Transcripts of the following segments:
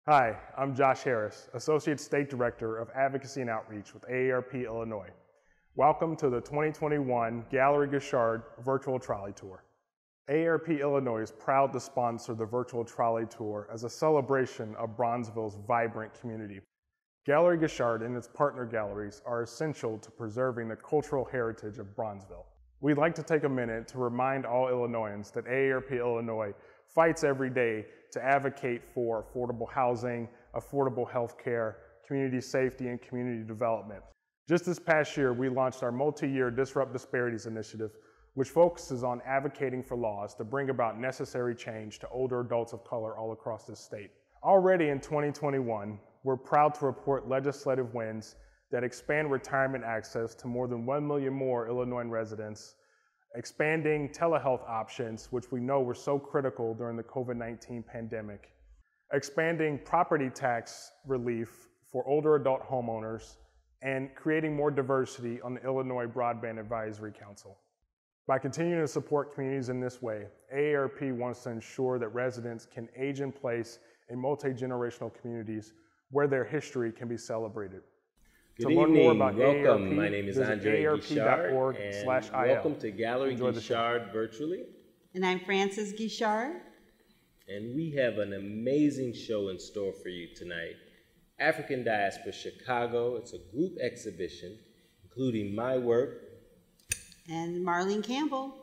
Hi, I'm Josh Harris, Associate State Director of Advocacy and Outreach with AARP Illinois. Welcome to the 2021 Gallery Guichard Virtual Trolley Tour. AARP Illinois is proud to sponsor the Virtual Trolley Tour as a celebration of Bronzeville's vibrant community. Gallery Guichard and its partner galleries are essential to preserving the cultural heritage of Bronzeville. We'd like to take a minute to remind all Illinoisans that AARP Illinois fights every day to advocate for affordable housing, affordable health care, community safety, and community development. Just this past year, we launched our multi-year Disrupt Disparities initiative, which focuses on advocating for laws to bring about necessary change to older adults of color all across this state. Already in 2021, we're proud to report legislative wins that expand retirement access to more than 1 million more Illinois residents, expanding telehealth options, which we know were so critical during the COVID-19 pandemic, expanding property tax relief for older adult homeowners, and creating more diversity on the Illinois Broadband Advisory Council. By continuing to support communities in this way, AARP wants to ensure that residents can age in place in multi-generational communities where their history can be celebrated. Good evening, welcome. AARP, my name is Guichard, and welcome to Gallery Guichard virtually. And I'm Frances Gishard. And we have an amazing show in store for you tonight. African Diaspora Chicago, it's a group exhibition, including my work. And Marlene Campbell.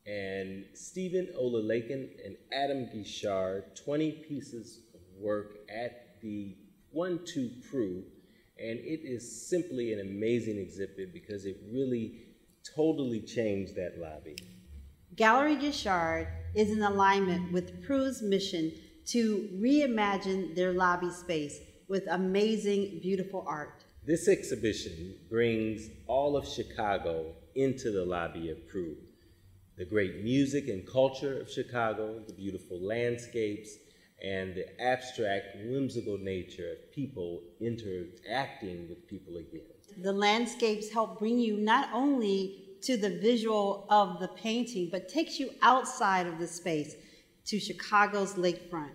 And Stephen Ola Laken and Adam Gishard, 20 pieces of work at the One Two Pru. And it is simply an amazing exhibit because it really totally changed that lobby. Gallery Guichard is in alignment with Pru's mission to reimagine their lobby space with amazing, beautiful art. This exhibition brings all of Chicago into the lobby of Pru. The great music and culture of Chicago, the beautiful landscapes, and the abstract, whimsical nature of people interacting with people again. The landscapes help bring you not only to the visual of the painting, but takes you outside of the space to Chicago's lakefront.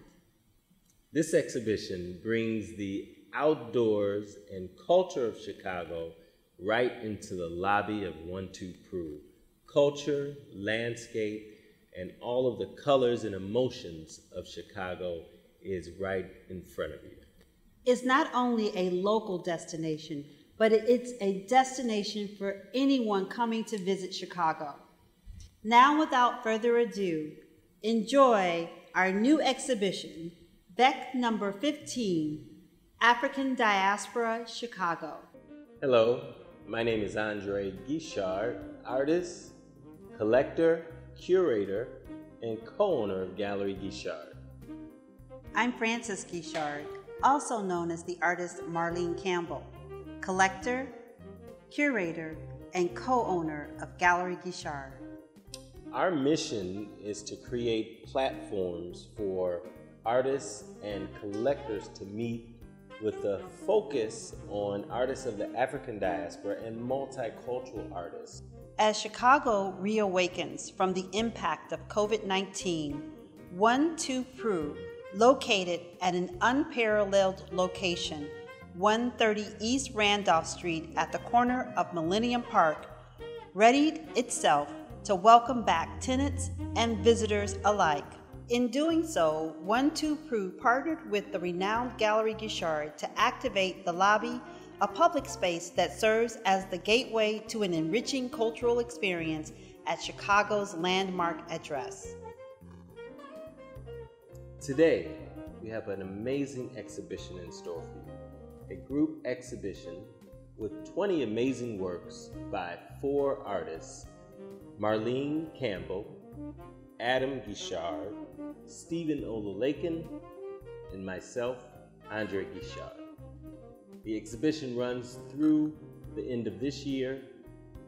This exhibition brings the outdoors and culture of Chicago right into the lobby of One Two Pru. Culture, landscape, and all of the colors and emotions of Chicago is right in front of you. It's not only a local destination, but it's a destination for anyone coming to visit Chicago. Now, without further ado, enjoy our new exhibition, VEC number 15, African Diaspora, Chicago. Hello, my name is Gishard, artist, collector, curator, and co-owner of Gallery Guichard. I'm Frances Gishard, also known as the artist Marlene Campbell, collector, curator, and co-owner of Gallery Guichard. Our mission is to create platforms for artists and collectors to meet with a focus on artists of the African diaspora and multicultural artists. As Chicago reawakens from the impact of COVID-19, One Two Pru, located at an unparalleled location, 130 East Randolph Street at the corner of Millennium Park, readied itself to welcome back tenants and visitors alike. In doing so, One Two Pru partnered with the renowned Gallery Guichard to activate the lobby, a public space that serves as the gateway to an enriching cultural experience at Chicago's landmark address. Today, we have an amazing exhibition in store for you. A group exhibition with 20 amazing works by 4 artists, Marlene Campbell, Adam Gishard, Stephen Ola Laken, and myself, Gishard. The exhibition runs through the end of this year,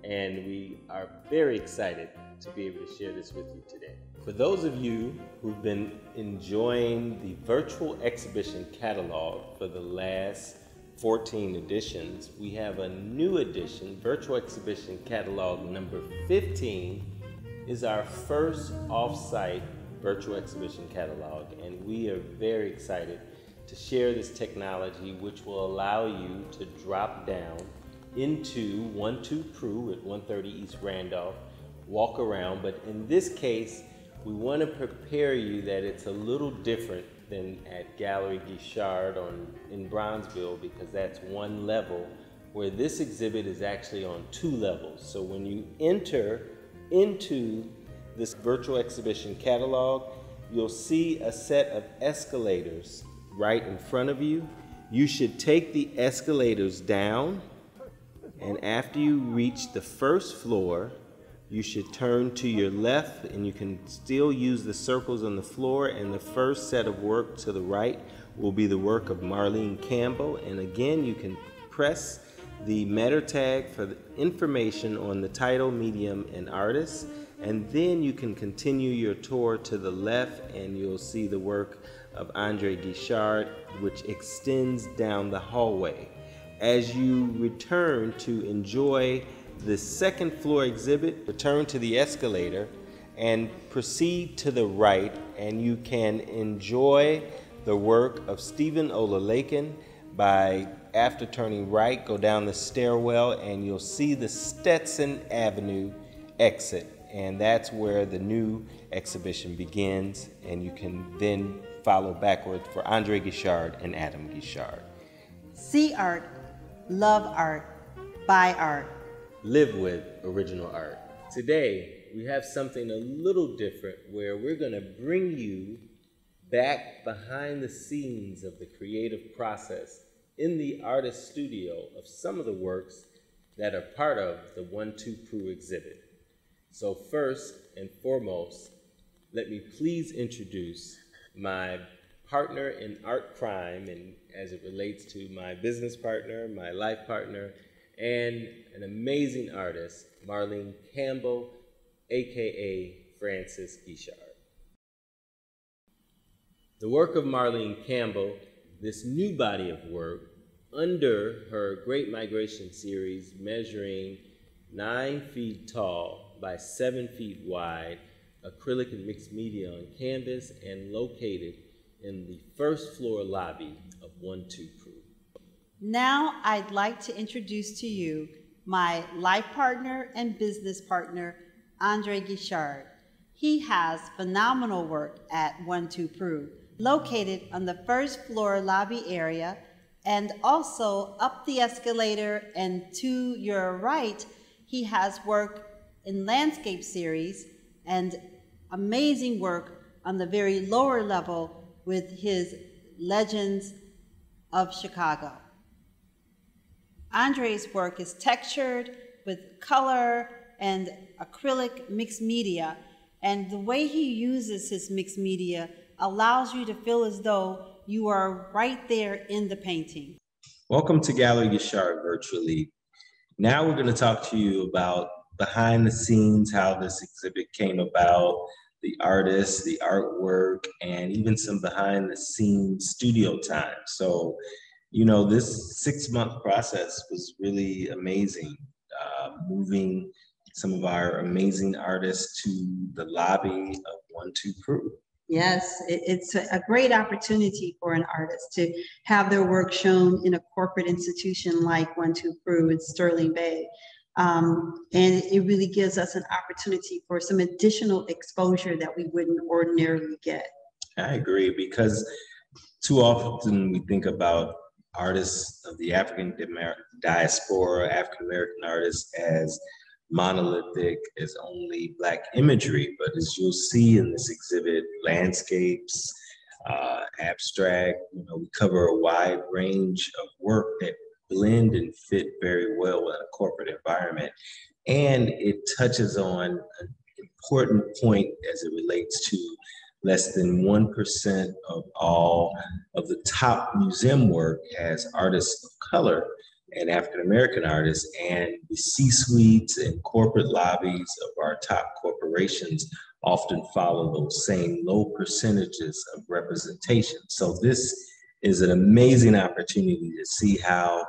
and we are very excited to be able to share this with you today. For those of you who've been enjoying the virtual exhibition catalog for the last 14 editions, we have a new edition, virtual exhibition catalog number 15, is our first off-site virtual exhibition catalog, and we are very excited to share this technology, which will allow you to drop down into One Two Pru at 130 East Randolph, walk around. But in this case, we want to prepare you that it's a little different than at Gallery Guichard in Bronzeville, because that's one level, where this exhibit is actually on 2 levels. So when you enter into this virtual exhibition catalog, you'll see a set of escalators right in front of you. You should take the escalators down, and after you reach the first floor, you should turn to your left, and you can still use the circles on the floor, and the first set of work to the right will be the work of Marlene Campbell. And again, you can press the meta tag for the information on the title, medium, and artist, and then you can continue your tour to the left, and you'll see the work of Gishard, which extends down the hallway. As you return to enjoy the second floor exhibit, return to the escalator and proceed to the right, and you can enjoy the work of Ola Laken by, after turning right, go down the stairwell, and you'll see the Stetson Avenue exit. And that's where the new exhibition begins, and you can then follow backwards for Gishard and Adam Gishard. See art, love art, buy art. Live with original art. Today, we have something a little different, where we're going to bring you back behind the scenes of the creative process in the artist studio of some of the works that are part of the One Two Pru exhibit. So first and foremost, let me please introduce my partner in art crime, and as it relates to my business partner, my life partner, and an amazing artist, Marlene Campbell, aka Frances Gishard. The work of Marlene Campbell, this new body of work, under her Great Migration series, measuring 9 feet tall by 7 feet wide, acrylic and mixed media on canvas, and located in the first floor lobby of One Two Pru. Now I'd like to introduce to you my life partner and business partner, Gishard. He has phenomenal work at One Two Pru, located on the first floor lobby area, and also up the escalator and to your right, he has work in landscape series and amazing work on the very lower level with his Legends of Chicago. Andre's work is textured with color and acrylic mixed media, and the way he uses his mixed media allows you to feel as though you are right there in the painting. Welcome to Gallery Guichard virtually. Now we're going to talk to you about behind the scenes, how this exhibit came about, the artists, the artwork, and even some behind the scenes studio time. So, you know, this 6-month process was really amazing, moving some of our amazing artists to the lobby of One Two Pru. Yes, it's a great opportunity for an artist to have their work shown in a corporate institution like One Two Pru in Sterling Bay. And it really gives us an opportunity for some additional exposure that we wouldn't ordinarily get. I agree, because too often we think about artists of the African diaspora, African American artists, as monolithic, as only Black imagery. But as you'll see in this exhibit, landscapes, abstract, you know, we cover a wide range of work that blend and fit very well in a corporate environment. And it touches on an important point as it relates to less than 1% of all of the top museum work has artists of color and African-American artists, and the C-suites and corporate lobbies of our top corporations often follow those same low percentages of representation. So this is an amazing opportunity to see how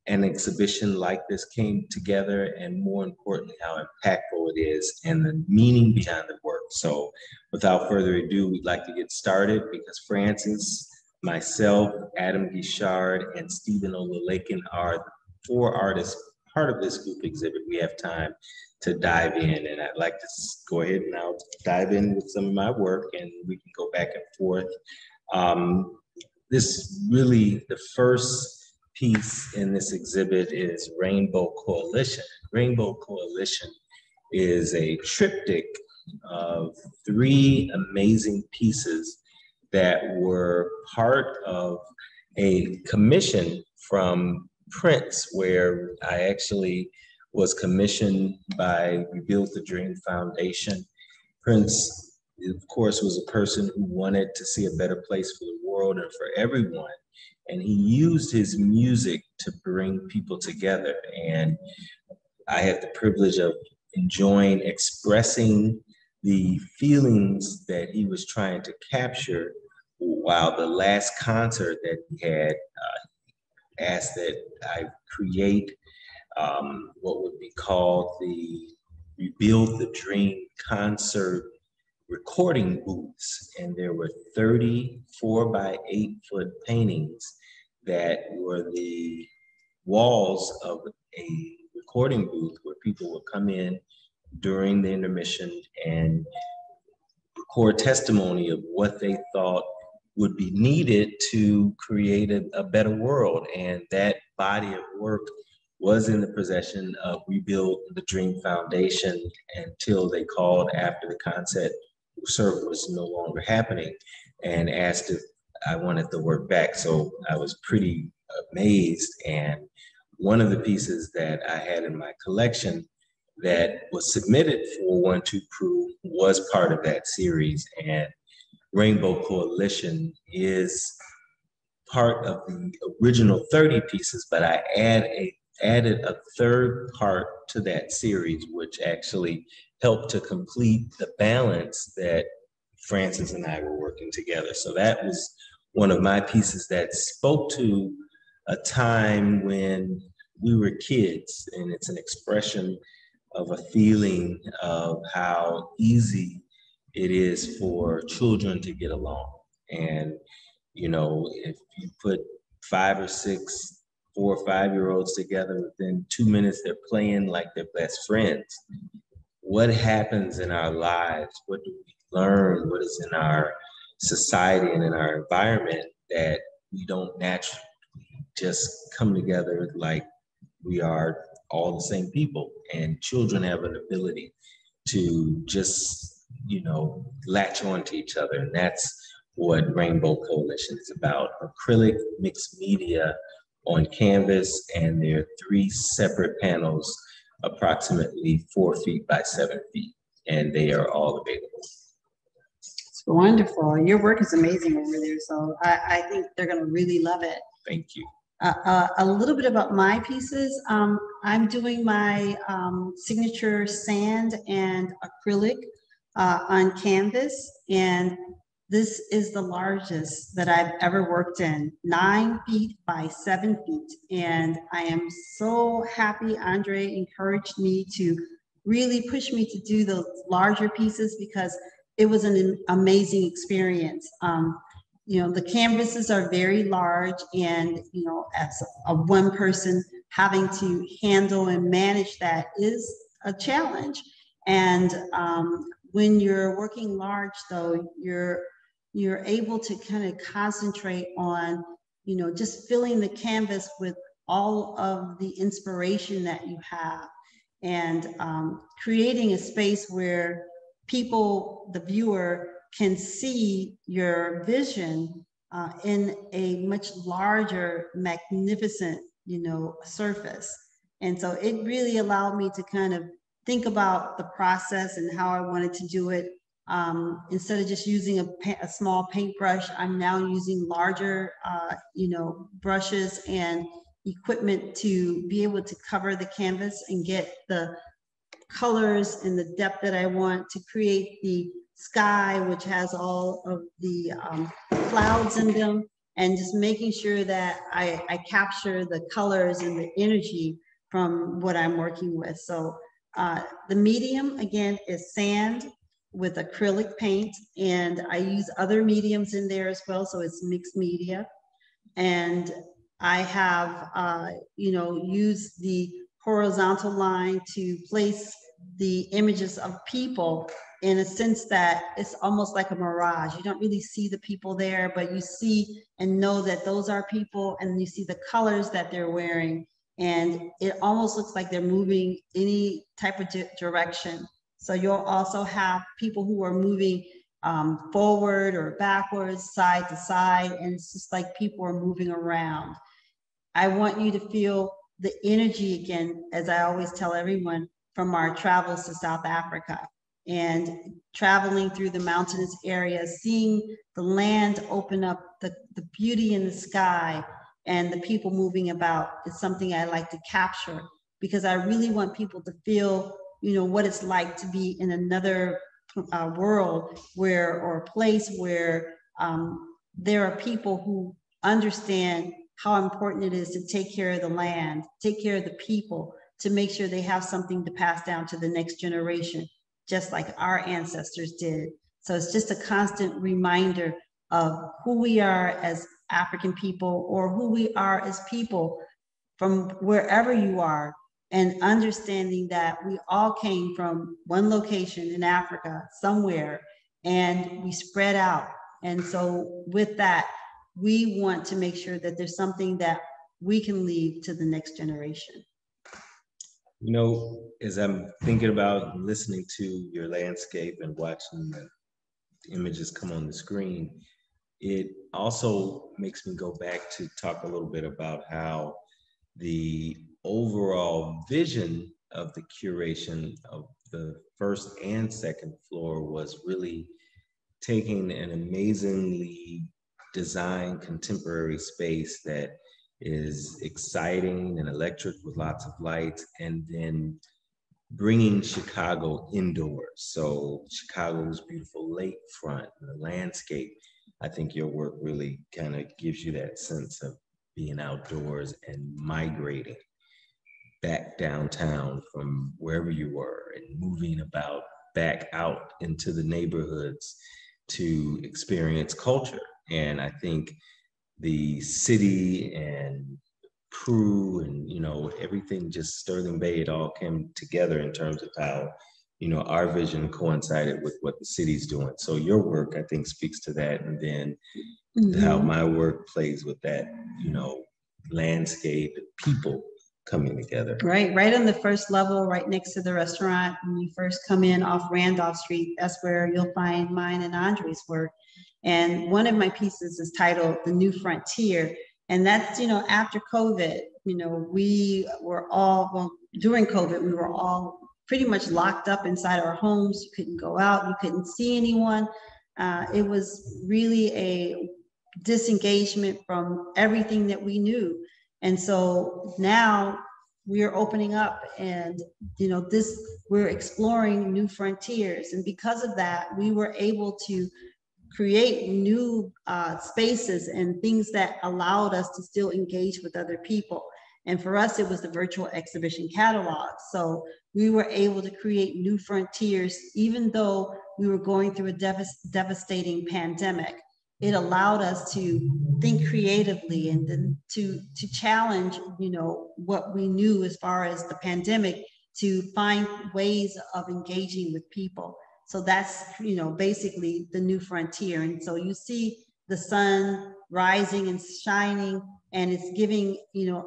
an exhibition like this came together, and more importantly, how impactful it is and the meaning behind the work. So without further ado, we'd like to get started, because Frances, myself, Adam Gishard, and Stephen Ola Laken are 4 artists part of this group exhibit. We have time to dive in, and I'd like to go ahead and I'll dive in with some of my work, and we can go back and forth. This really, the first piece in this exhibit is Rainbow Coalition. Rainbow Coalition is a triptych of 3 amazing pieces that were part of a commission from Prince, where I actually was commissioned by Rebuild the Dream Foundation. Prince, of course, was a person who wanted to see a better place for the world and for everyone. And he used his music to bring people together. And I had the privilege of enjoying expressing the feelings that he was trying to capture, while the last concert that he had asked that I create what would be called the Rebuild the Dream concert recording booths. And there were 30 4-by-8-foot paintings that were the walls of a recording booth where people would come in during the intermission and record testimony of what they thought would be needed to create a better world. And that body of work was in the possession of Rebuild the Dream Foundation until they called after the concert was no longer happening and asked if I wanted the work back. So I was pretty amazed. And one of the pieces that I had in my collection that was submitted for One Two Pru was part of that series. And Rainbow Coalition is part of the original 30 pieces, but I added a 3rd part to that series, which actually helped to complete the balance that Francis and I were working together. So that was one of my pieces that spoke to a time when we were kids, and it's an expression of a feeling of how easy it is for children to get along. And, you know, if you put 5 or 6, 4 or 5-year-olds together, within 2 minutes, they're playing like they're best friends. What happens in our lives? What do we learn? What is in our society and in our environment that we don't naturally just come together like we are all the same people? And children have an ability to just, you know, latch on to each other. And that's what Rainbow Coalition is about. Acrylic mixed media on canvas, and there are 3 separate panels, approximately 4 feet by 7 feet, and they are all available. It's wonderful. Your work is amazing over there, so I think they're going to really love it. Thank you. A little bit about my pieces. I'm doing my signature sand and acrylic on canvas, and this is the largest that I've ever worked in, 9 feet by 7 feet. And I am so happy Andre encouraged me to really push me to do those larger pieces, because it was an amazing experience. You know, the canvases are very large, and, you know, as a one person, having to handle and manage that is a challenge. And when you're working large, though, you're able to kind of concentrate on, you know, just filling the canvas with all of the inspiration that you have, and creating a space where people, the viewer, can see your vision in a much larger, magnificent, you know, surface. And so it really allowed me to kind of think about the process and how I wanted to do it. Instead of just using a small paintbrush, I'm now using larger, you know, brushes and equipment to be able to cover the canvas and get the colors and the depth that I want to create the sky, which has all of the clouds in them, and just making sure that I capture the colors and the energy from what I'm working with. So the medium, again, is sand. with acrylic paint, and I use other mediums in there as well, so it's mixed media. And I have, used the horizontal line to place the images of people in a sense that it's almost like a mirage. You don't really see the people there, but you see and know that those are people, and you see the colors that they're wearing, and it almost looks like they're moving any type of direction. So you'll also have people who are moving forward or backwards, side to side, and it's just like people are moving around. I want you to feel the energy again, as I always tell everyone, from our travels to South Africa and traveling through the mountainous areas, seeing the land open up, the beauty in the sky and the people moving about is something I like to capture, because I really want people to feel, what it's like to be in another world or a place where there are people who understand how important it is to take care of the land, take care of the people, to make sure they have something to pass down to the next generation, just like our ancestors did. So it's just a constant reminder of who we are as African people, or who we are as people from wherever you are, and understanding that we all came from one location in Africa somewhere, and we spread out. And so with that, we want to make sure that there's something that we can leave to the next generation. As I'm thinking about listening to your landscape and watching the images come on the screen, it also makes me go back to talk a little bit about how the overall vision of the curation of the first and second floor was really taking an amazingly designed contemporary space that is exciting and electric with lots of lights, and then bringing Chicago indoors. So Chicago's beautiful lakefront, the landscape. I think your work really kind of gives you that sense of being outdoors and migrating back downtown from wherever you were and moving about back out into the neighborhoods to experience culture. And I think the city and crew and, everything, just Sterling Bay, it all came together in terms of how, our vision coincided with what the city's doing. So your work, I think, speaks to that. And then how my work plays with that, landscape and people coming together. Right on the first level, right next to the restaurant. When you first come in off Randolph Street, that's where you'll find mine and Andre's work. And one of my pieces is titled The New Frontier. And that's, after COVID, we were all, during COVID, we were all pretty much locked up inside our homes. You couldn't go out, you couldn't see anyone. It was really a disengagement from everything that we knew. And so now we're opening up, and we're exploring new frontiers. And because of that, we were able to create new spaces and things that allowed us to still engage with other people. And for us, it was the virtual exhibition catalog. So we were able to create new frontiers, even though we were going through a devastating pandemic. It allowed us to think creatively and then to challenge, what we knew as far as the pandemic, to find ways of engaging with people. So that's, basically the new frontier. And so you see the sun rising and shining, and it's giving,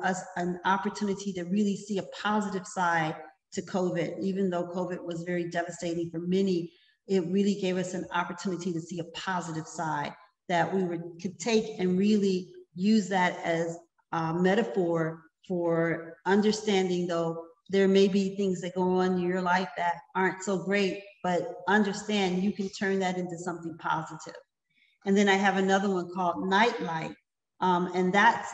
us an opportunity to really see a positive side to COVID. Even though COVID was very devastating for many, it really gave us an opportunity to see a positive side that we could take and really use that as a metaphor for understanding, though there may be things that go on in your life that aren't so great, but understand you can turn that into something positive. And then I have another one called Nightlight, and that's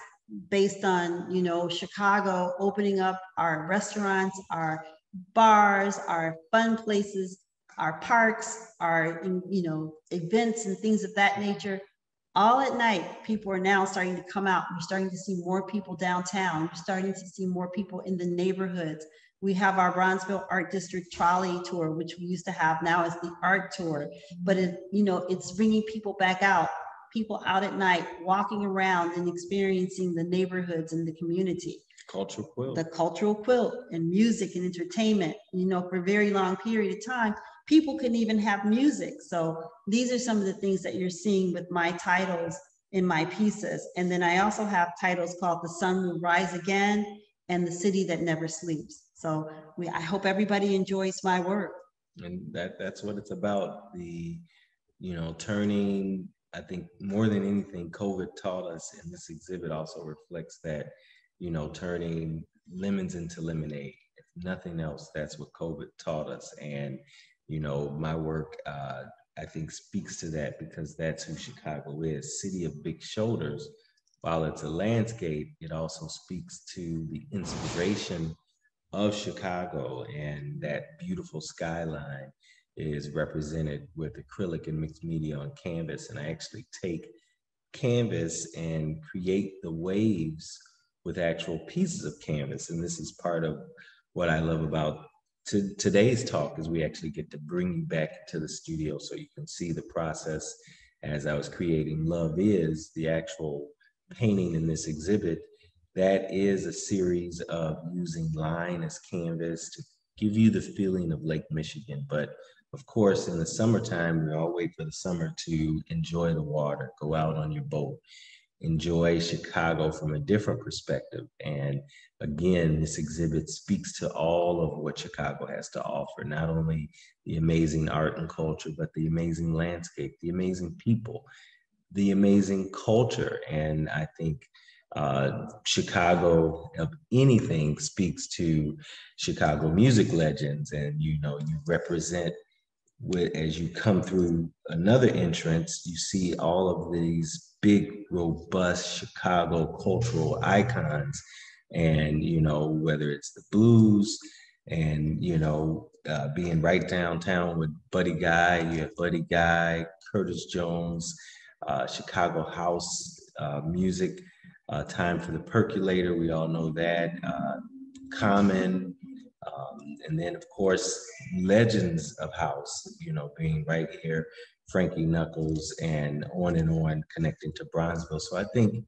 based on, Chicago opening up our restaurants, our bars, our fun places, our parks, our, events and things of that nature. All at night, people are now starting to come out. We're starting to see more people downtown. We're starting to see more people in the neighborhoods. We have our Bronzeville Art District Trolley tour, which we used to have. Now it's the art tour, but it's bringing people back out, people out at night, walking around and experiencing the neighborhoods and the community. Cultural quilt. The cultural quilt and music and entertainment. For a very long period of time, people couldn't even have music. So these are some of the things that you're seeing with my titles in my pieces. And then I also have titles called The Sun Will Rise Again and The City That Never Sleeps. So I hope everybody enjoys my work. And that's what it's about. Turning, I think more than anything, COVID taught us, and this exhibit also reflects that, turning lemons into lemonade. If nothing else, that's what COVID taught us. And, my work, I think speaks to that, because that's who Chicago is, city of big shoulders. While it's a landscape, it also speaks to the inspiration of Chicago, and that beautiful skyline is represented with acrylic and mixed media on canvas. And I actually take canvas and create the waves with actual pieces of canvas. And this is part of what I love about today's talk, is we actually get to bring you back to the studio so you can see the process as I was creating Love Is, the actual painting in this exhibit. That is a series of using line as canvas to give you the feeling of Lake Michigan. But of course, in the summertime, we all wait for the summer to enjoy the water, go out on your boat, enjoy Chicago from a different perspective. And again, this exhibit speaks to all of what Chicago has to offer, not only the amazing art and culture, but the amazing landscape, the amazing people, the amazing culture. And I think Chicago, of anything, speaks to Chicago music legends. And you represent, as you come through another entrance, you see all of these big, robust Chicago cultural icons. And whether it's the blues and being right downtown with Buddy Guy, you have Buddy Guy, Curtis Jones, Chicago house music. Time for the Percolator, we all know that. Common, and then of course, legends of house, being right here, Frankie Knuckles, and on, connecting to Bronzeville. So I think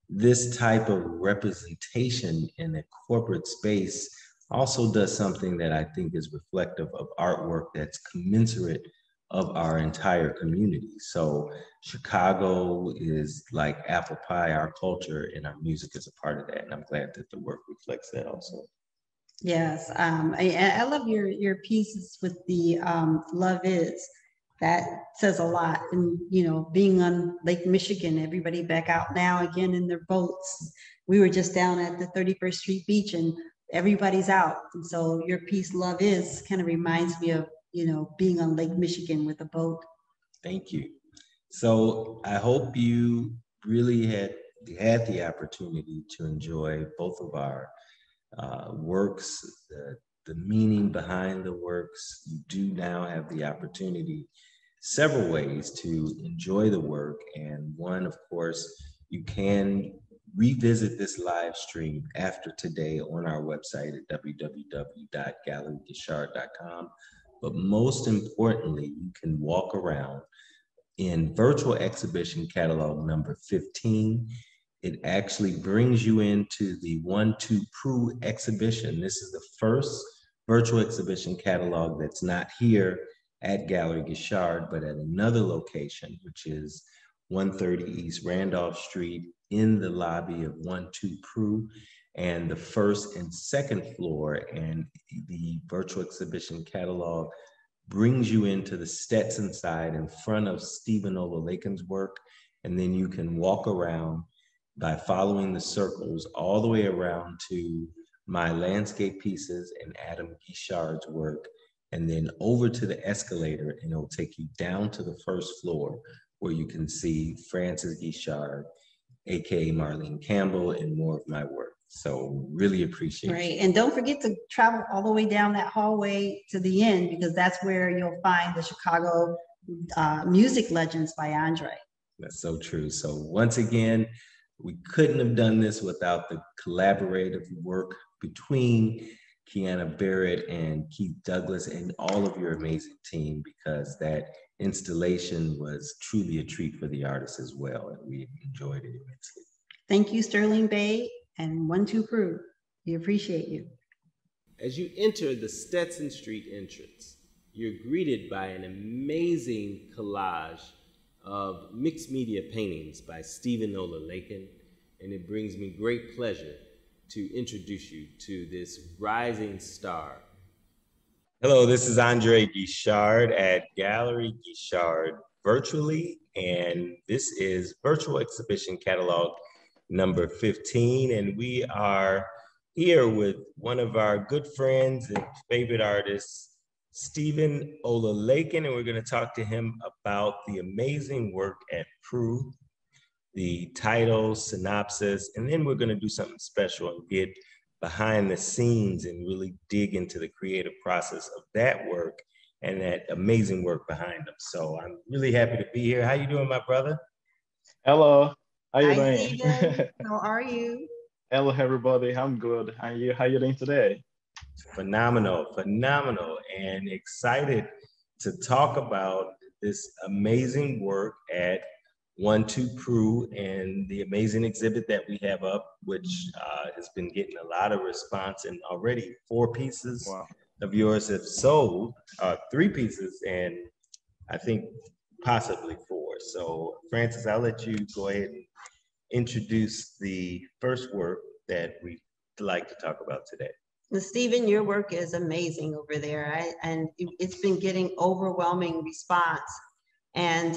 this type of representation in a corporate space also does something that I think is reflective of artwork that's commensurate of our entire community. So Chicago is like apple pie, our culture, and our music is a part of that. And I'm glad that the work reflects that also. Yes, I love your pieces with the Love Is. That says a lot. And, being on Lake Michigan, everybody back out now again in their boats. We were just down at the 31st Street Beach and everybody's out. And so your piece, Love Is, kind of reminds me of, being on Lake Michigan with a boat. Thank you. So I hope you really had the opportunity to enjoy both of our works, the meaning behind the works. You do now have the opportunity, several ways to enjoy the work. And one, of course, you can revisit this live stream after today on our website at www.galleryguichard.com. But most importantly, you can walk around in virtual exhibition catalog number 15. It actually brings you into the One Two Pru exhibition. This is the first virtual exhibition catalog that's not here at Gallery Guichard, but at another location, which is 130 East Randolph Street, in the lobby of One Two Pru, and the first and second floor. And the virtual exhibition catalog brings you into the Stetson side in front of Stephen Ola Laken's work. And then you can walk around by following the circles all the way around to my landscape pieces and Adam Gishard's work, and then over to the escalator, and it'll take you down to the first floor where you can see Francis Gishard, aka Marlene Campbell, and more of my work. So really appreciate it. Right, and don't forget to travel all the way down that hallway to the end, because that's where you'll find the Chicago Music Legends by Andre. That's so true. So once again, we couldn't have done this without the collaborative work between Kiana Barrett and Keith Douglas and all of your amazing team, because that installation was truly a treat for the artists as well, and we enjoyed it immensely. Thank you, Sterling Bay and One Two Pru. We appreciate you. As you enter the Stetson Street entrance, you're greeted by an amazing collage of mixed media paintings by Stephen Ola Laken, and it brings me great pleasure to introduce you to this rising star. Hello, this is Andre Gishard at Gallery Guichard virtually, and this is virtual exhibition catalog number 15, and we are here with one of our good friends and favorite artists, Stephen Ola Laken, and we're going to talk to him about the amazing work at Pru, the title, synopsis, and then we're going to do something special and get behind the scenes and really dig into the creative process of that work and that amazing work behind them. So I'm really happy to be here. How you doing, my brother? Hello, how you Hi, doing? Stephen. How are you? Hello, everybody. I'm good. And you? How you doing today? Phenomenal, and excited to talk about this amazing work at One Two Pru and the amazing exhibit that we have up, which has been getting a lot of response, and already 4 pieces of yours have sold, 3 pieces, and I think possibly 4. So Francis, I'll let you go ahead and introduce the first work that we'd like to talk about today. Well, Stephen, your work is amazing over there, and it's been getting overwhelming response. And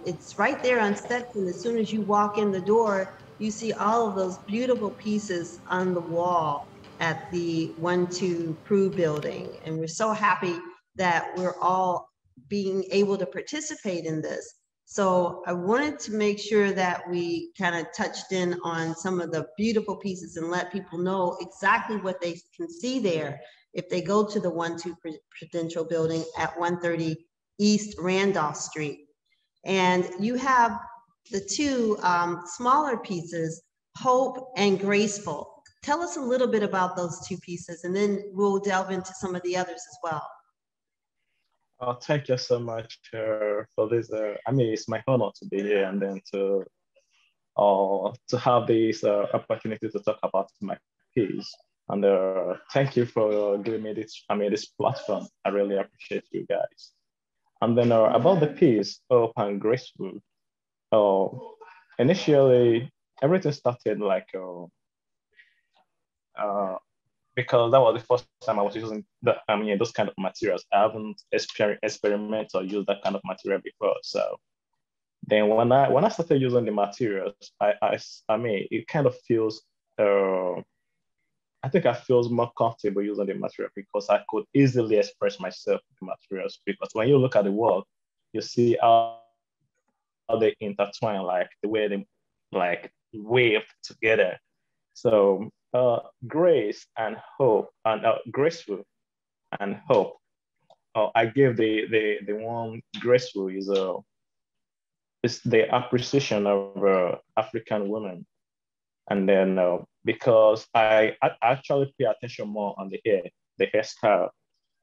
it's right there on Stetson. As soon as you walk in the door, you see all of those beautiful pieces on the wall at the One Two Pru building. And we're so happy that we're all being able to participate in this. So I wanted to make sure that we kind of touched in on some of the beautiful pieces and let people know exactly what they can see there if they go to the One Two Prudential building at 130 East Randolph Street. And you have the 2 smaller pieces, Hope and Graceful. Tell us a little bit about those 2 pieces, and then we'll delve into some of the others as well. Thank you so much for this. I mean, it's my honor to be here and then to have this opportunity to talk about my piece. And thank you for giving me this platform. I really appreciate you guys. And then about the piece, Hope and Graceful, initially everything started like because that was the first time I was using those kind of materials. I haven't experimented or used that kind of material before. So then when I started using the materials, I mean it kind of feels I think I feel more comfortable using the material because I could easily express myself with the materials. Because when you look at the work, you see how they intertwine, like the way they like wave together. So grace and hope, and graceful and hope. I gave the one graceful is the appreciation of African women. And then because I actually pay attention more on the hairstyle.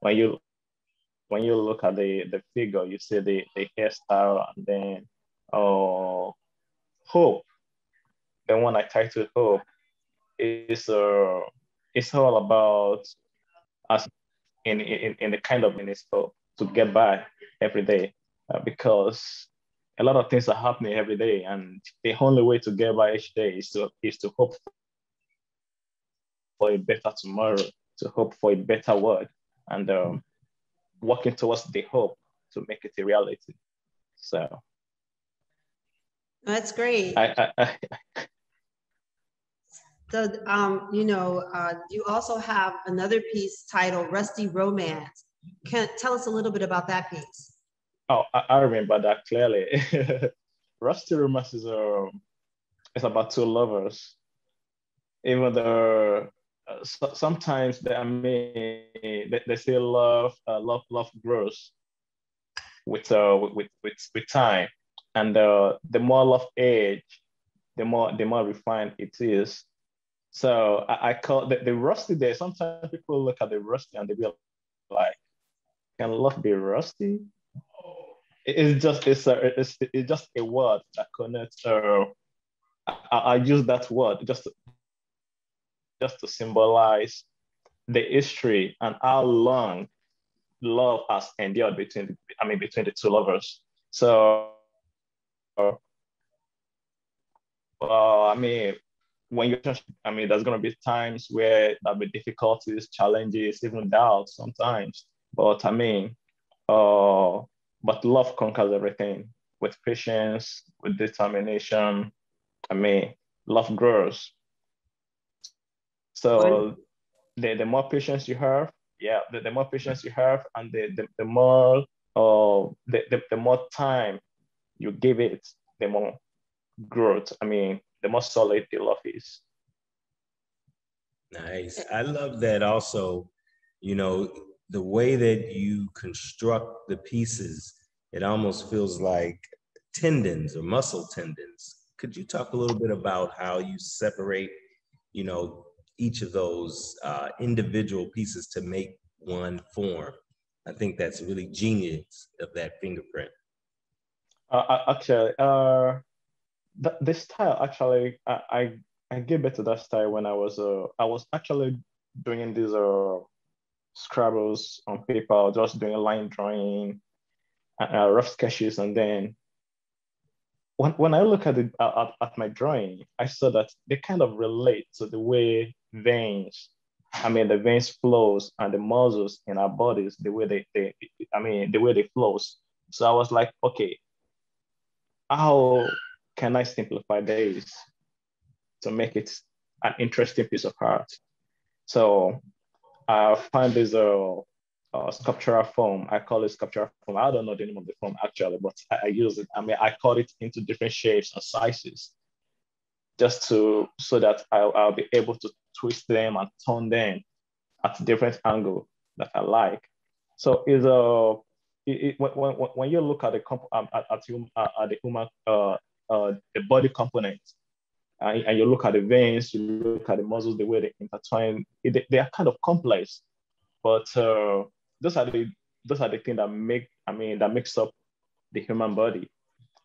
When you look at the figure, you see the hairstyle, and then hope. The one I titled Hope is it's all about us in the kind of in hope to get by every day because a lot of things are happening every day, and the only way to get by each day is to hope for a better tomorrow, to hope for a better world, and working towards the hope to make it a reality. So that's great. So you also have another piece titled Rusty Romance. Tell us a little bit about that piece. Oh, I remember that clearly. Rusty Romance is it's about 2 lovers. Even though sometimes they say love grows with time, and the more love age, the more refined it is. So I call the rusty there. Sometimes people look at the rusty and they be like, can love be rusty? It's just a word that connects. I use that word just to symbolize the history and how long love has endured between the two lovers. So, I mean, when you're just, there's gonna be times where there'll be difficulties, challenges, even doubts sometimes. But but love conquers everything with patience, with determination. Love grows. So the more patience you have, yeah, the more patience you have, and the more the more time you give it, the more growth. The more solid the love is. Nice. I love that also, the way that you construct the pieces, it almost feels like tendons or muscle tendons. Could you talk a little bit about how you separate, each of those individual pieces to make one form? I think that's really genius of that fingerprint. Actually, the style actually, I gave it to that style when I was actually doing these scribbles on paper, just doing line drawing, rough sketches, and then when I look at at my drawing, I saw that they kind of relate to the way the veins flows and the muscles in our bodies, the way the way they flows. So I was like, okay, how can I simplify this to make it an interesting piece of art? So I find this sculptural foam. I call it sculptural foam. I don't know the name of the foam actually, but I use it. I cut it into different shapes and sizes just so that I'll be able to twist them and turn them at different angle that I like. So when you look at the human the body component, and you look at the veins, you look at the muscles, the way they intertwine, they are kind of complex, but those are the things that makes up the human body.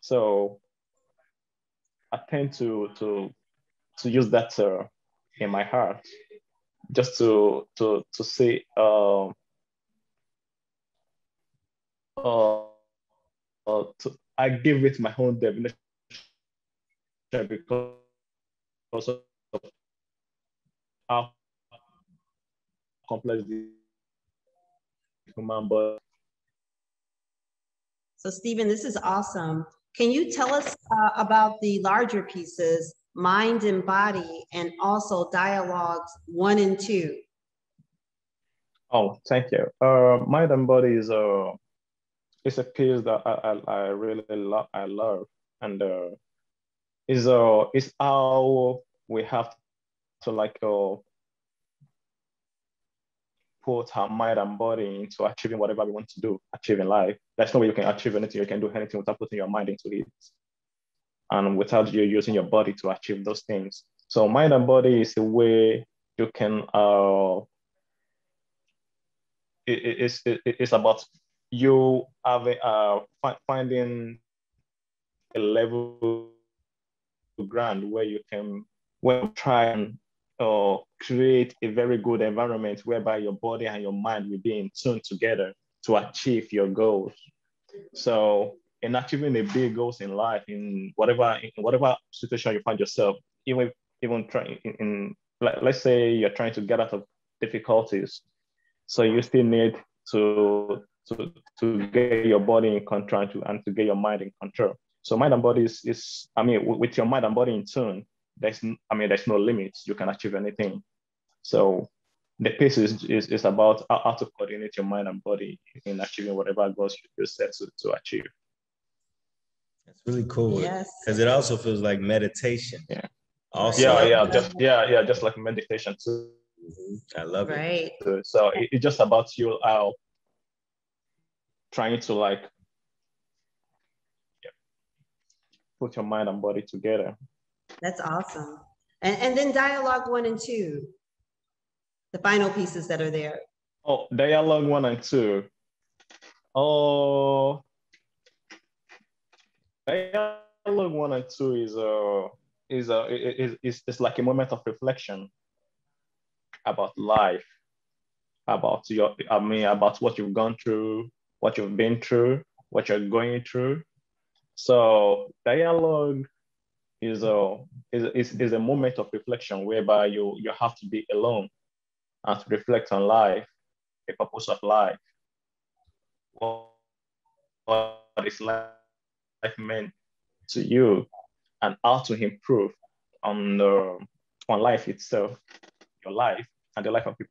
So I tend to use that in my heart, just to say I give it my own definition because of how complex the human body. So Stephen, this is awesome. Can you tell us about the larger pieces, Mind and Body, and also Dialogues 1 and 2? Oh, thank you. Mind and Body is it's a piece that I really love. I love, and is how we have to put our mind and body into achieving whatever we want to achieve in life. There's no way you can achieve anything, you can do anything without putting your mind into it and without you using your body to achieve those things. So mind and body is a way you can, it's about you having, finding a level ground where you can try and create a very good environment whereby your body and your mind will be in tune together to achieve your goals. So in achieving the big goals in life, in whatever situation you find yourself, even trying let's say you're trying to get out of difficulties, so you still need to get your body in control and to get your mind in control. So mind and body is with your mind and body in tune, there's no limits. You can achieve anything. So the piece is about how to coordinate your mind and body in achieving whatever goals you set to achieve. That's really cool. Yes. Because it also feels like meditation. Yeah. Also. Just like meditation too. I love it. Right. So it's just about you trying to put your mind and body together. That's awesome. And then dialogue 1 and 2, the final pieces that are there. Oh, dialogue 1 and 2. Oh, dialogue 1 and 2 is like a moment of reflection about life, about about what you've gone through, what you've been through, what you're going through. So dialogue is a moment of reflection whereby you have to be alone and to reflect on life, the purpose of life, what is life meant to you, and how to improve on life itself, your life, and the life of people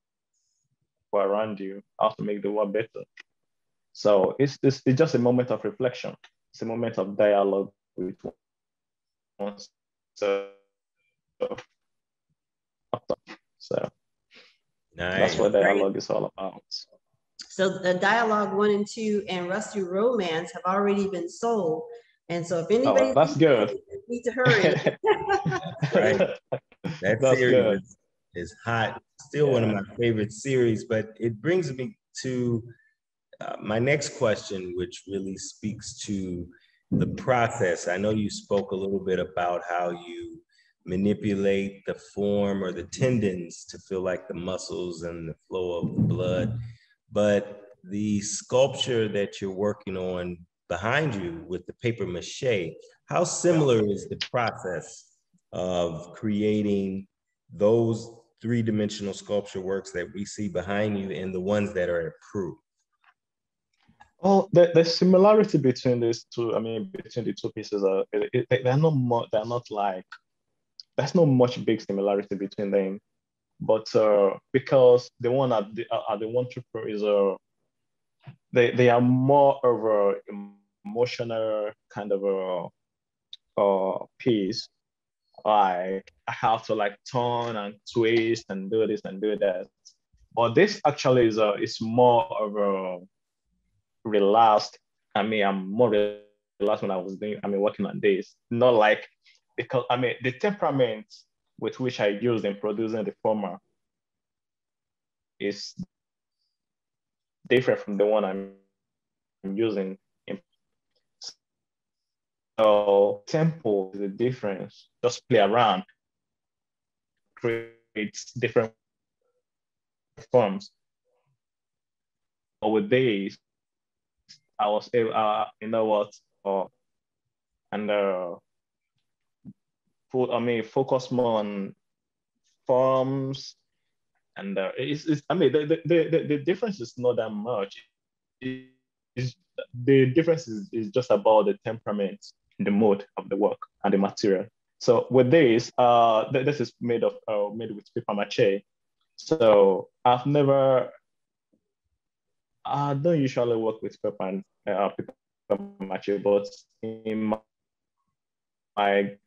around you, how to make the world better. So it's just a moment of reflection. It's a moment of dialogue with oneself. So Nice. that's what dialogue is all about. So the dialogue 1 and 2 and Rusty Romance have already been sold. And so if anybody that's good. need to hurry. That's right. That That's series good. is hot. Still one of my favorite series, but it brings me to my next question, which really speaks to the process. I know you spoke a little bit about how you manipulate the form or the tendons to feel like the muscles and the flow of the blood, but the sculpture that you're working on behind you with the paper mache, how similar is the process of creating those three-dimensional sculpture works that we see behind you and the ones that are at Pru? Well, the similarity between these two, between the two pieces, they're not like, there's not much big similarity between them. But because the one at the One Two Pru is they are more of a emotional kind of a piece. Like I have to like turn and twist and do this and do that. But this actually is more of a relaxed. I'm more relaxed when I was working on this. Not like, because the temperament with which I use in producing the former is different from the one I'm using. So tempo is the difference. Just play around, creates different forms. But with these, I was able, focus more on forms, and the difference is not that much. The difference is just about the temperament, the mode of the work, and the material. So with this, this is made with paper mache. So I don't usually work with paper mache, but in my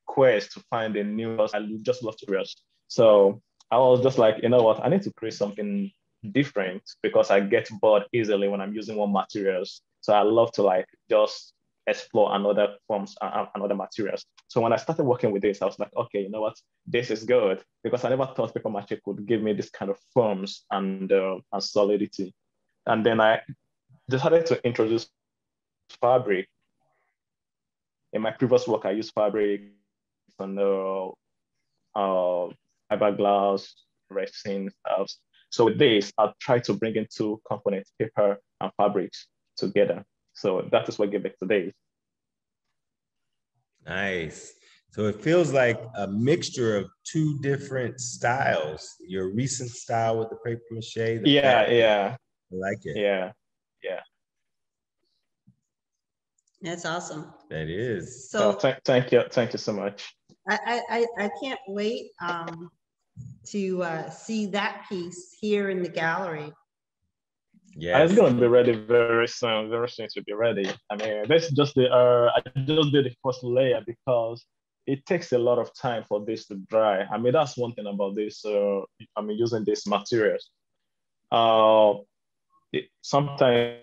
quest to find a new, I just love to rest. So I was just like, you know what, I need to create something different because I get bored easily when I'm using one materials. So I love to like just explore another forms and other materials. So when I started working with this, I was like, okay, you know what, this is good, because I never thought paper mache could give me this kind of forms and solidity. And then I decided to introduce fabric. In my previous work, I used fabric and fiberglass, resin stuff. So with this, I'll try to bring in two components, paper and fabrics together. So that is what gave it today. Nice. So it feels like a mixture of two different styles. Your recent style with the paper mache. Yeah. I like it. Yeah. That's awesome. That is. So thank you so much. I can't wait to see that piece here in the gallery. Yeah, it's gonna be ready very soon. Very soon to be ready. This is just I just did the first layer because it takes a lot of time for this to dry. That's one thing about this. Using these materials. Sometimes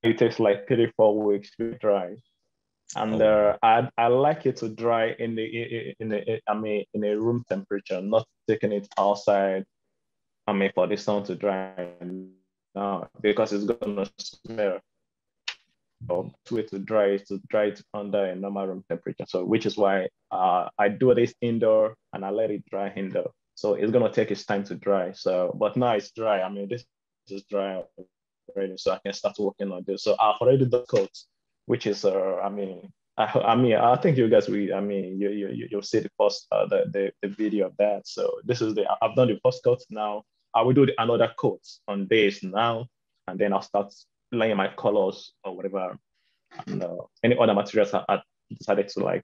it takes like 3-4 weeks to dry. And Oh, I like it to dry in a room temperature, not taking it outside. I mean, for the sun to dry now because it's gonna smell. Or way to dry it under a normal room temperature. So which is why I do this indoor and I let it dry indoor. So it's gonna take its time to dry. So but now it's dry. I mean, this is dry already, so I can start working on this. So I've already done coats, which is I think you guys will. I mean, you'll see the first the video of that. So this is I've done the first coat. Now I will do another coat on this now, and then I'll start laying my colors or whatever, and any other materials I decided to like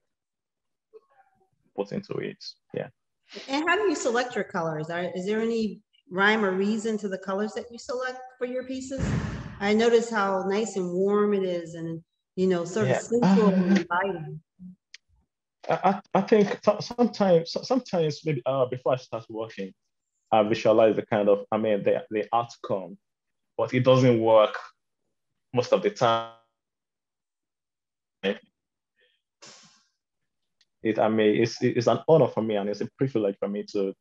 put into it. Yeah. And how do you select your colors? Is there any rhyme or reason to the colors that you select for your pieces? I notice how nice and warm it is, and sort of Yeah. sensual and inviting. I think sometimes maybe before I start working, I visualize the kind of the outcome, but it doesn't work most of the time. It's an honor for me and it's a privilege for me to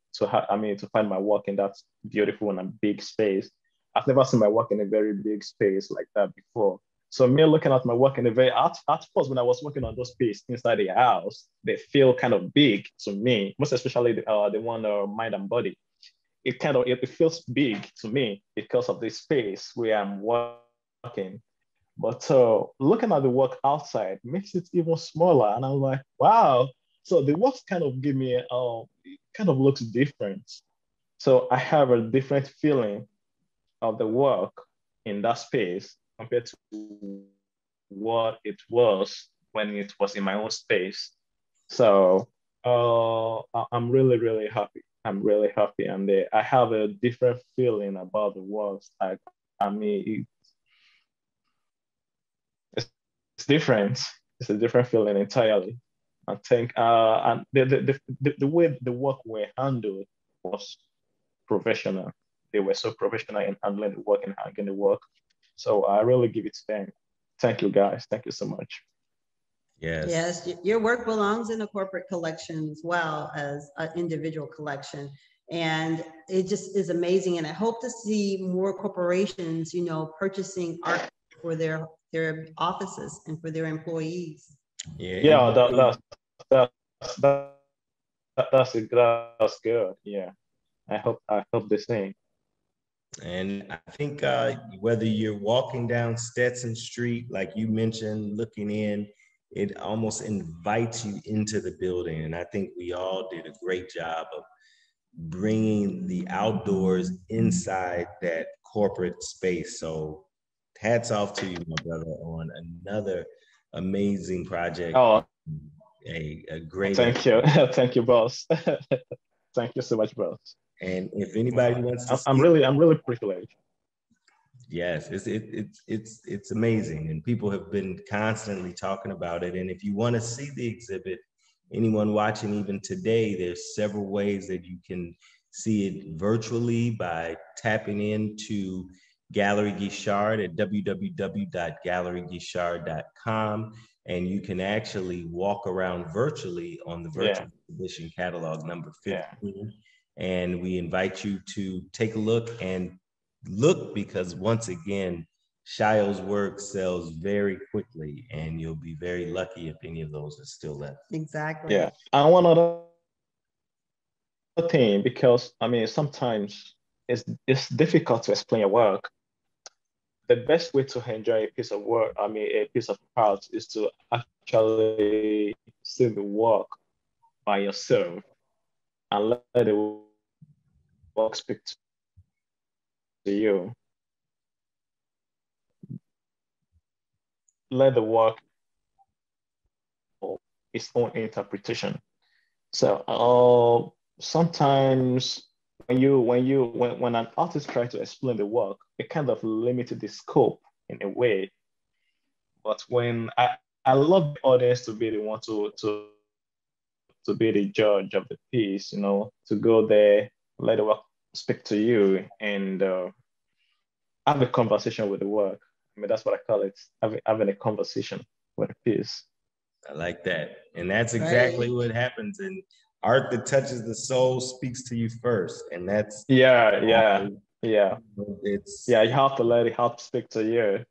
find my work in that beautiful and big space. I've never seen my work in a very big space like that before. So me looking at my work in a very at first when I was working on those space inside the house, they feel kind of big to me, most especially the one mind and body. It feels big to me because of the space where I'm working. But looking at the work outside makes it even smaller. And I'm like, wow. So the work kind of give me, it kind of looks different. So I have a different feeling of the work in that space compared to what it was when it was in my own space. So I'm really, really happy. I'm really happy. And I have a different feeling about the work. I mean, it's different. It's a different feeling entirely. I think, and the way the work were handled was professional. They were so professional in handling the work and handling the work. So I really give it to them. Thank you, guys. Thank you so much. yes. Yes, your work belongs in a corporate collection as well as an individual collection. And it just is amazing. And I hope to see more corporations, purchasing art for their offices and for their employees. Yeah, that's good. Yeah, I hope the same. And I think whether you're walking down Stetson Street, like you mentioned, looking in, it almost invites you into the building. And I think we all did a great job of bringing the outdoors inside that corporate space. So hats off to you, my brother, on another amazing project. Oh, A great. thank you, thank you, boss. Thank you so much, boss. And if anybody wants to I'm see, really privileged. yes, it's amazing, and people have been constantly talking about it. And if you want to see the exhibit, anyone watching even today, there's several ways that you can see it virtually by tapping into Gallery Guichard at www.galleryguichard.com, and you can actually walk around virtually on the virtual exhibition catalog number 15. Yeah. And we invite you to take a look because once again, Shilo's work sells very quickly, and you'll be very lucky if any of those are still left. Exactly. Yeah. And one other thing, because sometimes it's difficult to explain your work. The best way to enjoy a piece of work, a piece of art, is to actually see the work by yourself and let the work speak to you. Let the work its own interpretation. So sometimes when an artist tries to explain the work, it kind of limits the scope in a way. But when I love the audience to be the one to be the judge of the piece, to go there, let the work speak to you, and have a conversation with the work. That's what I call it, having a conversation with a piece. I like that. And that's exactly what happens. And art that touches the soul speaks to you first. And that's yeah. It's you have to let it help speak to you.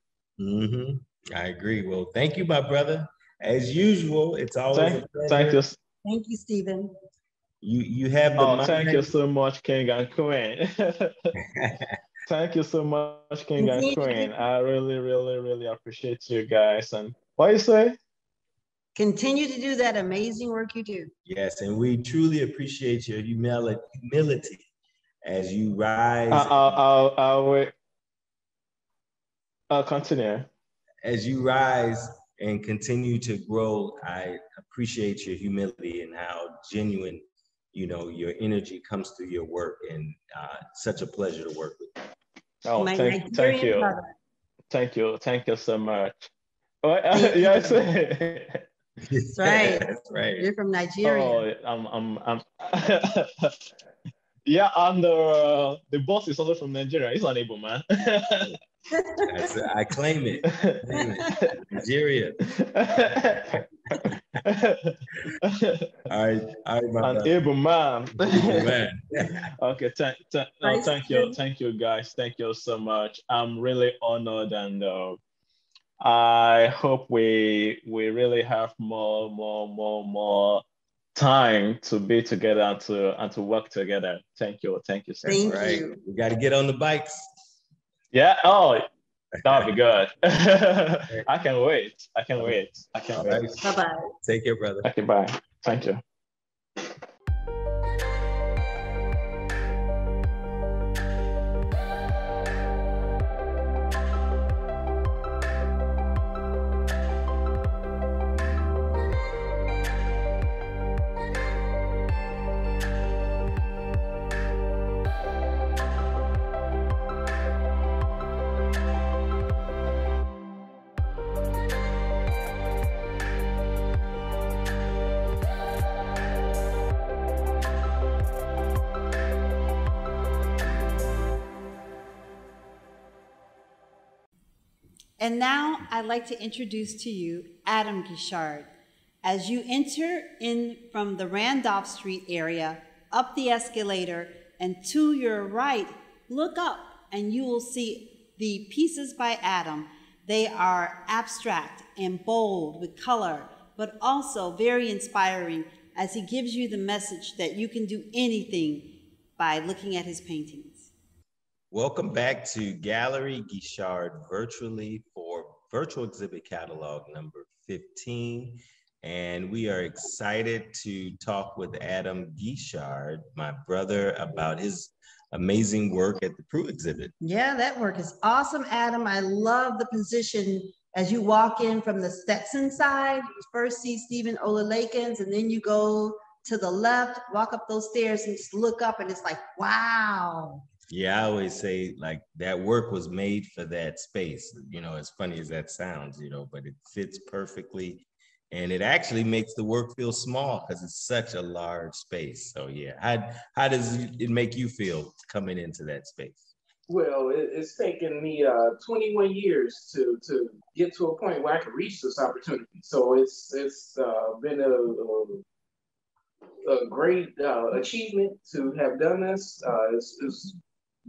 I agree. Well, thank you, my brother. As usual, it's always a pleasure. Thank you. Thank you, Stephen. You have the mind. Thank you so much, King and Queen. Thank you so much, King and Queen. I really, really, really appreciate you guys. And what you say? Continue to do that amazing work you do. Yes, and we truly appreciate your humility as you rise. I'll wait. I'll continue. As you rise and continue to grow, I appreciate your humility and how genuine, your energy comes through your work, and such a pleasure to work with you. Oh, thank you. Brother. Thank you so much. Yes. That's right. That's right. You're from Nigeria. I'm yeah, and the boss is also from Nigeria. He's an able man. I claim it. Nigeria. All right, an able man. Okay, thank you guys. Thank you so much. I'm really honored, and I hope we really have more time to be together and to work together. Thank you so much. Thank you. We got to get on the bikes. Yeah. Oh, that'll be good. I can wait. I can wait. Bye-bye. Take care, brother. Okay, bye. Thank you. And now I'd like to introduce to you Adam Gishard. As you enter in from the Randolph Street area, up the escalator, and to your right, look up and you will see the pieces by Adam. They are abstract and bold with color, but also very inspiring as he gives you the message that you can do anything by looking at his paintings. Welcome back to Gallery Guichard virtual exhibit catalog number 15. And we are excited to talk with Adam Gishard, my brother, about his amazing work at the Pru exhibit. Yeah, that work is awesome, Adam. I love the position as you walk in from the Stetson side. You first see Stephen Ola Laken's, and then you go to the left, walk up those stairs and just look up, and it's like, wow. Yeah, I always say like that work was made for that space, as funny as that sounds, but it fits perfectly, and it actually makes the work feel small because it's such a large space. So yeah, how does it make you feel coming into that space? Well, it's taken me 21 years to get to a point where I can reach this opportunity. So it's been a great achievement to have done this. It's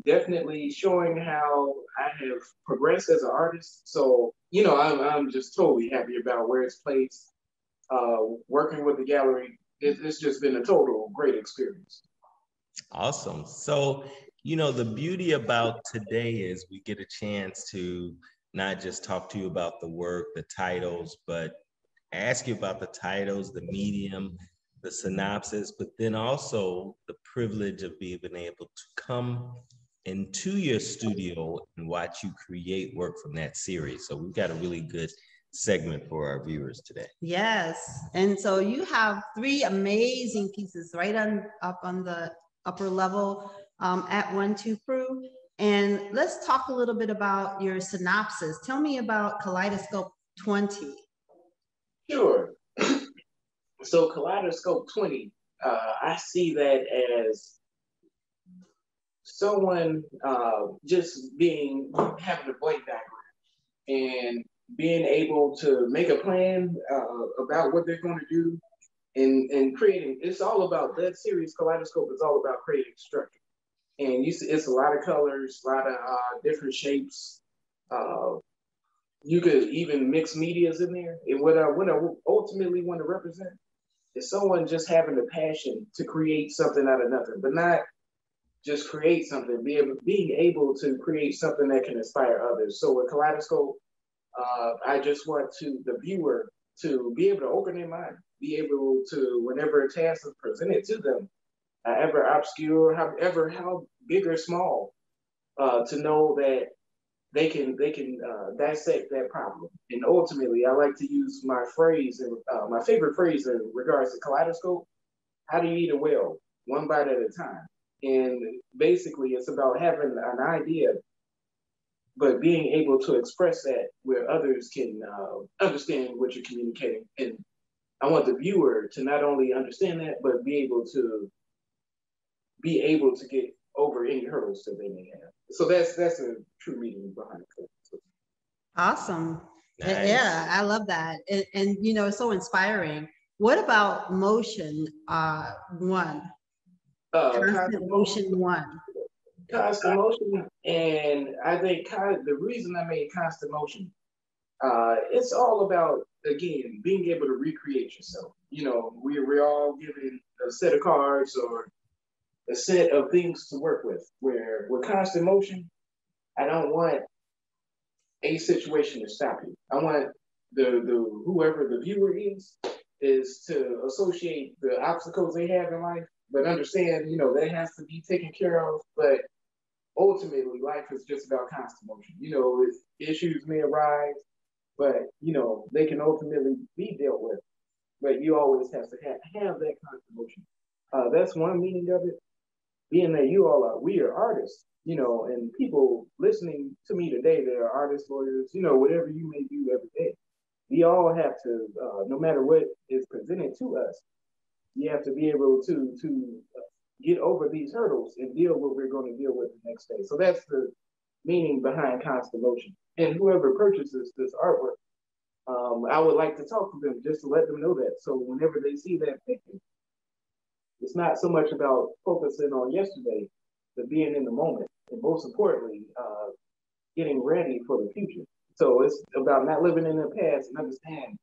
definitely showing how I have progressed as an artist. So, I'm just totally happy about where it's placed. Working with the gallery, it's just been a total great experience. Awesome. So, the beauty about today is we get a chance to not just talk to you about the work, the titles, but ask you about the titles, the medium, the synopsis, but then also the privilege of being able to come into your studio and watch you create work from that series. So we've got a really good segment for our viewers today. Yes, and so you have 3 amazing pieces right up on the upper level at One Two Pru. And let's talk a little bit about your synopsis. Tell me about Kaleidoscope 20. Sure. So Kaleidoscope 20, I see that as someone just having a blank background and being able to make a plan about what they're going to do, and creating. It's all about that series. Kaleidoscope is all about creating structure, and you see it's a lot of colors, a lot of different shapes. You could even mix medias in there. And what I ultimately want to represent is someone just having the passion to create something out of nothing, but not just create something, being able to create something that can inspire others. So with Kaleidoscope, I just want the viewer to be able to open their mind, be able to, whenever a task is presented to them, however obscure, how big or small, to know that they can dissect that problem. And ultimately, I like to use my phrase, my favorite phrase in regards to Kaleidoscope: how do you eat a whale? One bite at a time. And basically, it's about having an idea, but being able to express that where others can understand what you're communicating. And I want the viewer to not only understand that, but be able to get over any hurdles that they may have. So that's a true meaning behind it. Awesome. Nice. Yeah, I love that. And you know, it's so inspiring. What about motion one? Constant motion one. Constant motion, and I think the reason I made constant motion, it's all about, again, being able to recreate yourself. You know, we're all given a set of cards or a set of things to work with. Where with constant motion, I don't want a situation to stop you. I want the whoever the viewer is to associate the obstacles they have in life, but understand, you know, that has to be taken care of. But ultimately, life is just about constant motion. You know, issues may arise, but, you know, they can ultimately be dealt with. But you always have to have that constant motion. That's one meaning of it. Being that we are artists, you know, and people listening to me today, they are artists, lawyers, you know, whatever you may do every day. We all have to, no matter what is presented to us, you have to be able to get over these hurdles and deal with what we're going to deal with the next day. So that's the meaning behind constant motion. And whoever purchases this artwork, I would like to talk to them just to let them know that. So whenever they see that picture, it's not so much about focusing on yesterday, but being in the moment. And most importantly, getting ready for the future. So it's about not living in the past and understand,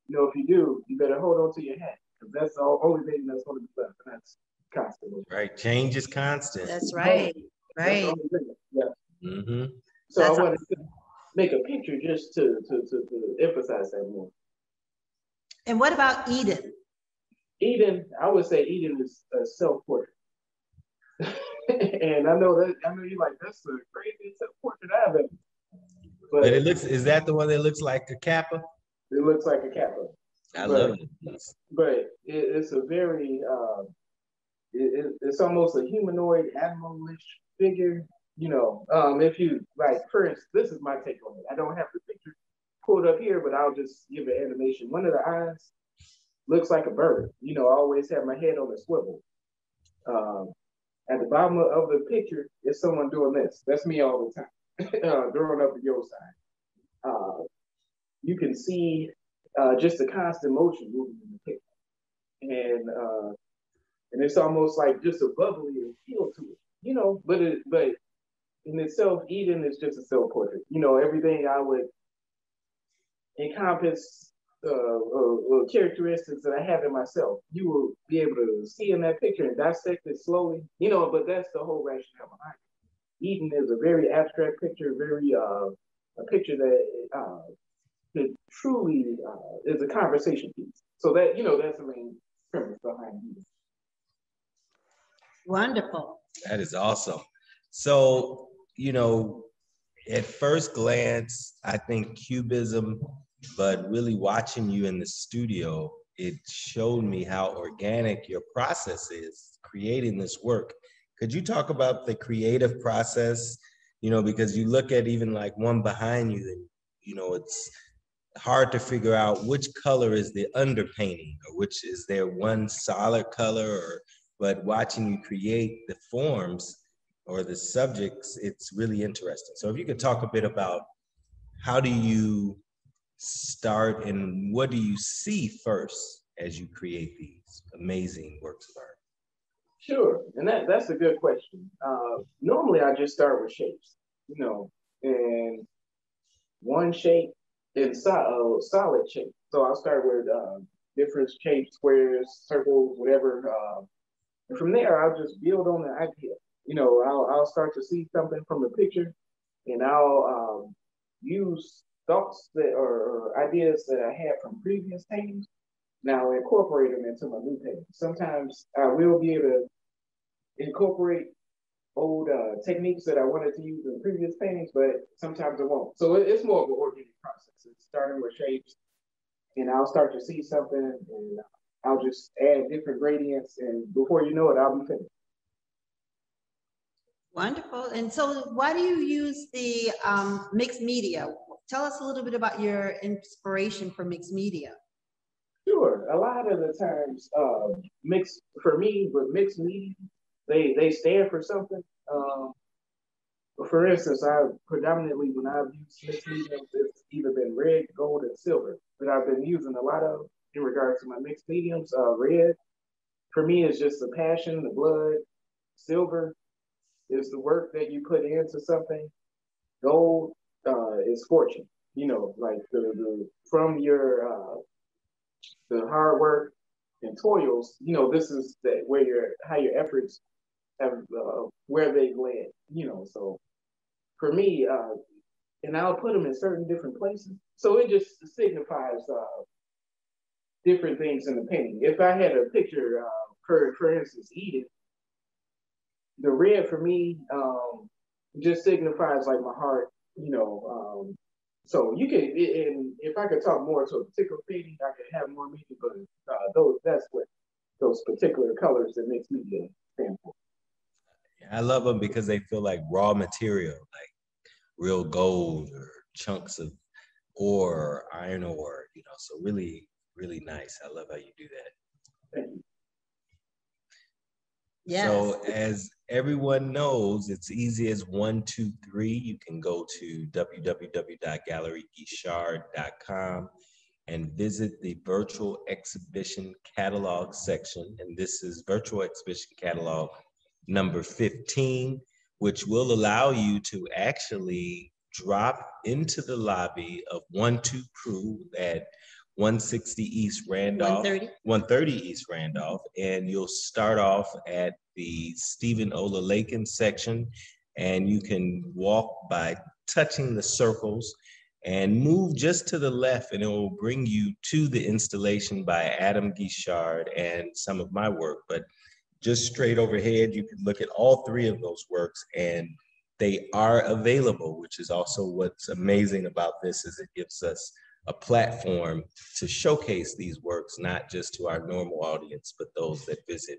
you know, if you do, you better hold on to your hat, because that's the only thing that's going to be left. And that's constant. Right. Change is constant. That's right. Right. That's yeah. Mm-hmm. So that's I wanted to make a picture just to emphasize that more. And what about Eden? Eden, I would say Eden is a self-portrait. And I know you're like, that's the craziest self-portrait I've ever. But it looks, is that the one that looks like a kappa? It looks like a kappa. I love it. But it's a very, it's almost a humanoid, animal-ish figure. You know, if you, like, for instance, this is my take on it. I don't have the picture pulled up here, but I'll just give an animation. One of the eyes looks like a bird. You know, I always have my head on a swivel. At the bottom of the picture is someone doing this. That's me all the time, throwing up the yo sign. You can see just a constant motion moving in the picture, and it's almost like just a bubbly feel to it. You know, but in itself, Eden is just a self-portrait. You know, everything I would encompass characteristics that I have in myself, you will be able to see in that picture and dissect it slowly. You know, but that's the whole rationale behind it. Eden is a very abstract picture, very a picture that truly is a conversation piece. So that, you know, that's the main premise behind Eden. Wonderful. That is awesome. So, you know, at first glance, I think cubism, but really watching you in the studio, it showed me how organic your process is creating this work. Could you talk about the creative process? You know, because you look at even like one behind you, and, you know, it's hard to figure out which color is the underpainting, or which is there one solid color, but watching you create the forms or the subjects, it's really interesting. So if you could talk a bit about how do you start, and what do you see first as you create these amazing works of art? Sure, and that's a good question. Normally, I just start with shapes, and one shape in solid shape. So I'll start with different shapes, squares, circles, whatever. And from there, I'll just build on the idea. I'll start to see something from a picture, and I'll use thoughts or ideas that I had from previous paintings. Now incorporate them into my new painting. Sometimes I will be able to incorporate old techniques that I wanted to use in previous paintings, but sometimes I won't. So it's more of an organic process. It's starting with shapes, and I'll start to see something, and I'll just add different gradients, and before you know it, I'll be finished. Wonderful. And so why do you use the mixed media? Tell us a little bit about your inspiration for mixed media. Sure. A lot of the times, mixed media, they stand for something. For instance, predominantly when I've used mixed media, it's either been red, gold, and silver that I've been using a lot of in regards to my mixed mediums. Red, for me, is just the passion, the blood. Silver is the work that you put into something. Gold is fortune. Like the from your the hard work and toils. This is how your efforts have where they've led. So for me, and I'll put them in certain different places. So it just signifies different things in the painting. If I had a picture, for instance, Eden, the red for me just signifies like my heart. So you can, and if I could talk more to a particular painting, I could have more meaning, but that's what those particular colors that makes me stand for. I love them because they feel like raw material, like real gold or chunks of ore, iron ore, so really, really nice. I love how you do that. Thank you. Yes. So as everyone knows, it's easy as 1, 2, 3. You can go to www.galleryguichard.com and visit the virtual exhibition catalog section. And this is virtual exhibition catalog number 15, which will allow you to actually drop into the lobby of One Two Pru at 160 East Randolph, 130 East Randolph, and you'll start off at the Ola Laken section, and you can walk by touching the circles and move just to the left, and it will bring you to the installation by Adam Gishard and some of my work. But just straight overhead, you can look at all 3 of those works, and they are available, which is also what's amazing about this, is it gives us a platform to showcase these works, not just to our normal audience, but those that visit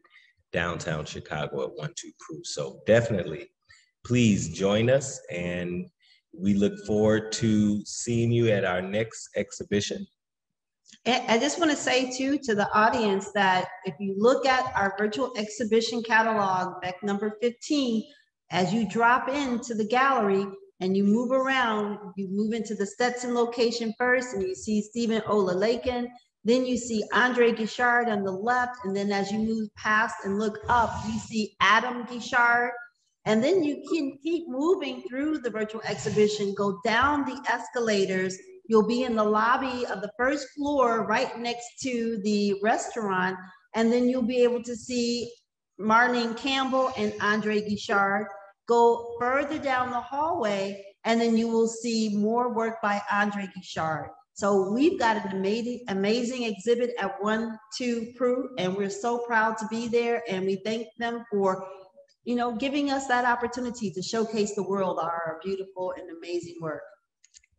downtown Chicago at One Two Pru. So definitely, please join us, and we look forward to seeing you at our next exhibition. I just want to say too to the audience that if you look at our virtual exhibition catalog, back number 15, as you drop into the gallery, and you move around, you move into the Stetson location first, and you see Ola Laken, then you see Andre Gishard on the left, and then as you move past and look up, you see Adam Gishard, and then you can keep moving through the virtual exhibition, go down the escalators, you'll be in the lobby of the first floor right next to the restaurant, and then you'll be able to see Marlene Campbell and Andre Gishard. Go further down the hallway, and then you will see more work by Andre Gishard. So we've got an amazing exhibit at One Two Pru, and we're so proud to be there. And we thank them for, giving us that opportunity to showcase the world our beautiful and amazing work.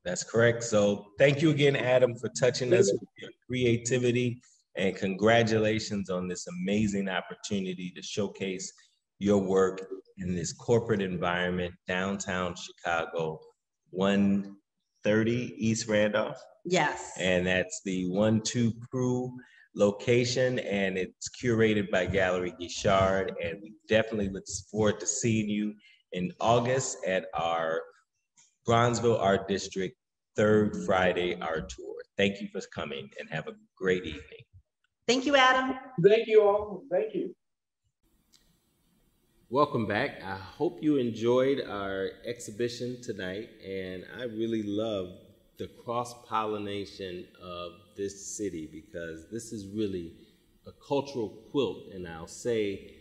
That's correct. So thank you again, Adam, for touching us with your creativity, and congratulations on this amazing opportunity to showcase your work in this corporate environment, downtown Chicago, 130 East Randolph. Yes. And that's the One Two Pru location, and it's curated by Gallery Guichard. And we definitely look forward to seeing you in August at our Bronzeville Art District 3rd Friday Art Tour. Thank you for coming and have a great evening. Thank you, Adam. Thank you all. Thank you. Welcome back. I hope you enjoyed our exhibition tonight, and I really love the cross-pollination of this city, because this is really a cultural quilt, and I'll say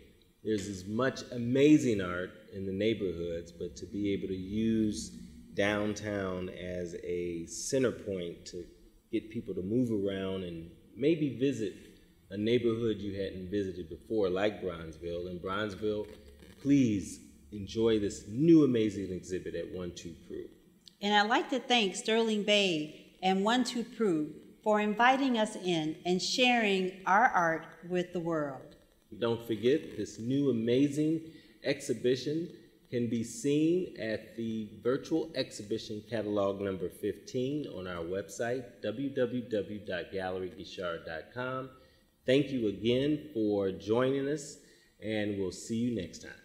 there's as much amazing art in the neighborhoods, but to be able to use downtown as a center point to get people to move around and maybe visit a neighborhood you hadn't visited before, like Bronzeville. In Bronzeville, please enjoy this new amazing exhibit at One Two Pru. And I'd like to thank Sterling Bay and One Two Pru for inviting us in and sharing our art with the world. Don't forget, this new amazing exhibition can be seen at the virtual exhibition catalog number 15 on our website, www.galleryguichard.com. Thank you again for joining us, and we'll see you next time.